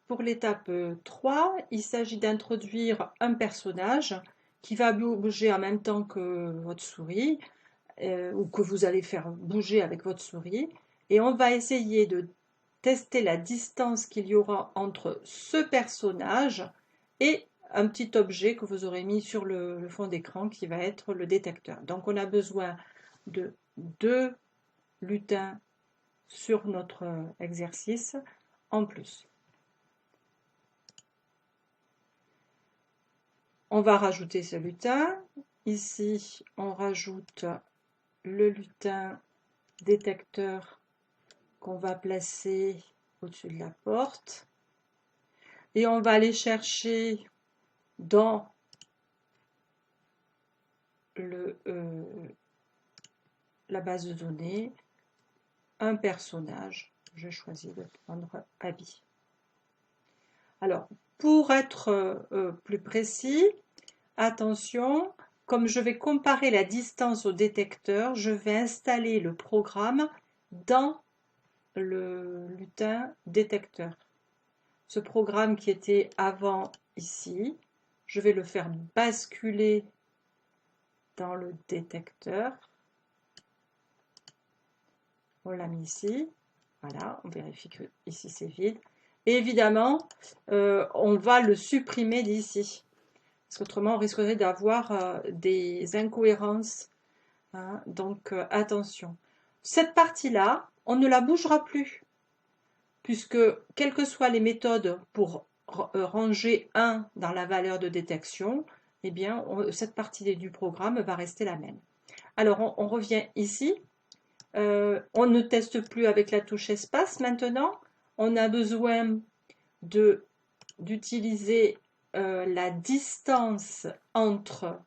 pour l'étape 3, il s'agit d'introduire un personnage qui va bouger en même temps que votre souris, ou que vous allez faire bouger avec votre souris. Et on va essayer de tester la distance qu'il y aura entre ce personnage et un petit objet que vous aurez mis sur le fond d'écran qui va être le détecteur. Donc on a besoin de 2 lutins sur notre exercice en plus. On va rajouter ce lutin. Ici, on rajoute le lutin détecteur qu'on va placer au-dessus de la porte. Et on va aller chercher dans la base de données un personnage. Je choisis de prendre Abby. Alors, pour être plus précis, attention, comme je vais comparer la distance au détecteur, je vais installer le programme dans le lutin détecteur. Ce programme qui était avant ici, je vais le faire basculer dans le détecteur. On l'a mis ici. Voilà, on vérifie que ici c'est vide. Et évidemment, on va le supprimer d'ici. Parce qu'autrement, on risquerait d'avoir des incohérences. Hein, donc, attention. Cette partie-là, on ne la bougera plus. Puisque, quelles que soient les méthodes pour ranger 1 dans la valeur de détection, eh bien, cette partie du programme va rester la même. Alors, on revient ici. On ne teste plus avec la touche espace maintenant. On a besoin d'utiliser la distance entre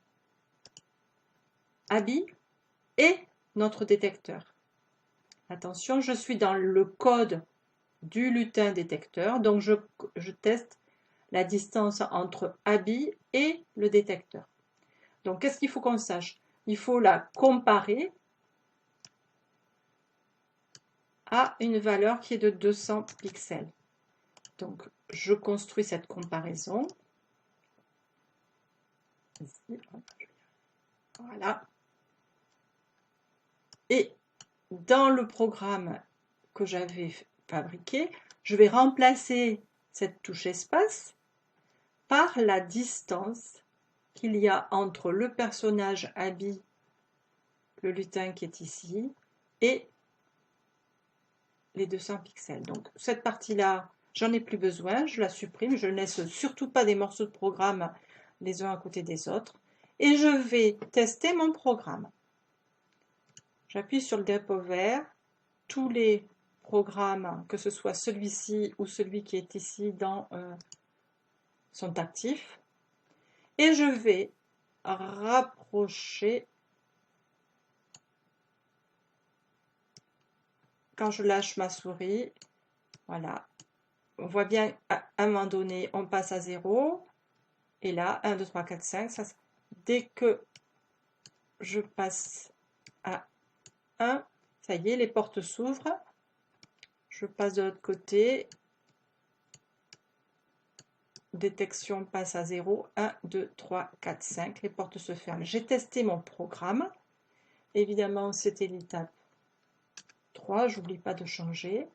Abby et notre détecteur. Attention, je suis dans le code du lutin détecteur, donc je teste la distance entre Abby et le détecteur. Donc, qu'est-ce qu'il faut qu'on sache? Il faut la comparer à une valeur qui est de 200 pixels. Donc, je construis cette comparaison. Ici, voilà. Et dans le programme que j'avais fabriqué, je vais remplacer cette touche espace par la distance qu'il y a entre le personnage Abby, le lutin qui est ici, et les 200 pixels. Donc cette partie-là, j'en ai plus besoin, je la supprime, je ne laisse surtout pas des morceaux de programme les uns à côté des autres. Et je vais tester mon programme. J'appuie sur le drapeau vert, tous les programmes, que ce soit celui-ci ou celui qui est ici, sont actifs. Et je vais rapprocher, quand je lâche ma souris, voilà, on voit bien à un moment donné, on passe à 0. Et là, 1, 2, 3, 4, 5. Ça, dès que je passe à 1, ça y est, les portes s'ouvrent. Je passe de l'autre côté. Détection passe à 0. 1, 2, 3, 4, 5. Les portes se ferment. J'ai testé mon programme. Évidemment, c'était l'étape 3. J'oublie pas de changer.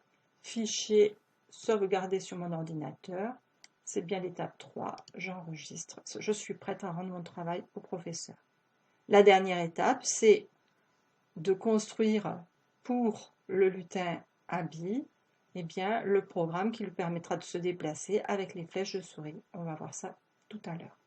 Fichier sauvegardé sur mon ordinateur. C'est bien l'étape 3. J'enregistre. Je suis prête à rendre mon travail au professeur. La dernière étape, c'est de construire pour le lutin Abby, eh bien, le programme qui lui permettra de se déplacer avec les flèches de souris. On va voir ça tout à l'heure.